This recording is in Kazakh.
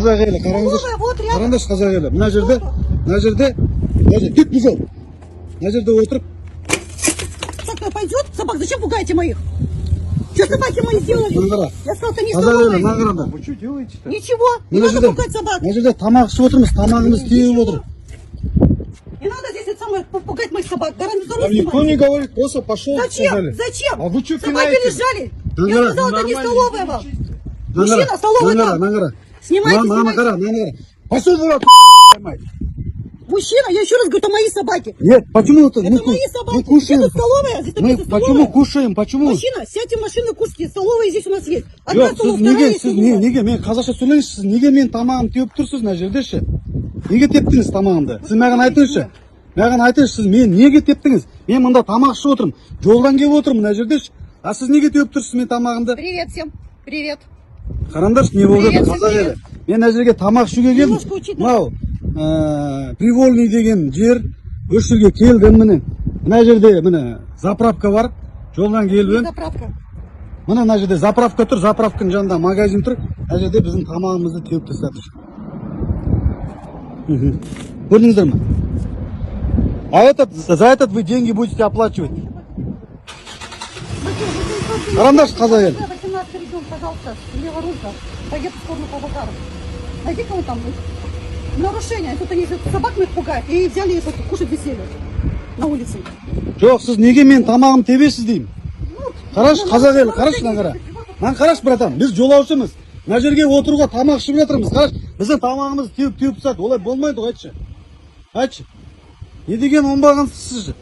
қазақ елі, қараңыздаршы қазақ елі. Мына жерде, тек бұзау. Мына жерде отырып. Собака пойдет? Собак, зачем пугаете моих? Что собаки мои сделали? Я сказал, это не столовая. Вы что делаете-то? Ничего, не надо пугать собак. Мына жерде тамақ ішіп отырмыз, тамағымыз кеуіп отыр. Не надо здесь это самое пугать моих собак. Никто не говорит, просто пошел. Зачем? Зачем? А вы что собаки лежали? Я сказал, это не столовая вам. Мужчина, столовая. Снимайте. Пошел, дурак, Мужчина, я еще раз говорю, это мои собаки. Нет, почему это? Это мои собаки. Мы кушаем. Это столовая. Здесь мы почему кушаем? Почему? Мужчина, сядьте в машину, кушайте. Столовая здесь у нас есть. Жоқ, сіз неге мен қазақша сөйлеңізші, сіз неге мен тамағым теуіп тұрсыз мына жердеші? Неге тептіңіз тамағымды? Сіз маған айтыңызшы. Сіз мен неге тептіңіз? Мен мында тамақ ішіп отырмын. Жолдан келіп отырмын мына жердеші. А сіз неге теуіп тұрсыз мен тамағымды? Привет всем. Привет. Қараңдаршы, не болды қазақ елі. Мен мына жерге тамақ ішуге келдім. Мынау Привольный деген жер, осы жерге келдім міне. Мына жерде міне заправка бар. Жолдан келіп едім. Мына жерде заправка тұр, заправканың жанында магазин тұр. Мына жерде біздің тамағымызды теуіп тастады. Көрдіңіздер ме? А за этот вы деньги будете оплачивать. Қараңдаршы қазақ елі. 18 ребенок, пожалуйста, левая рука. Пойдет в сторону Павлодара. Найди кого там. Нарушение. Тут они собак моих пугают. И взяли их кушать веселье на улице. Жоқ, сіз неге мен тамағым тебесіз деймін? Қараш, қазақ елі, қараш мына қара. Маған қараш, братан, біз жолаушымыз. Мына жерге отыруға тамақ ішіп жатырмыз. Қараш, біздің тамағымызды теуіп тастады. Олай болмайды ғой, айтшы. Не деген оңбағансыз сіз?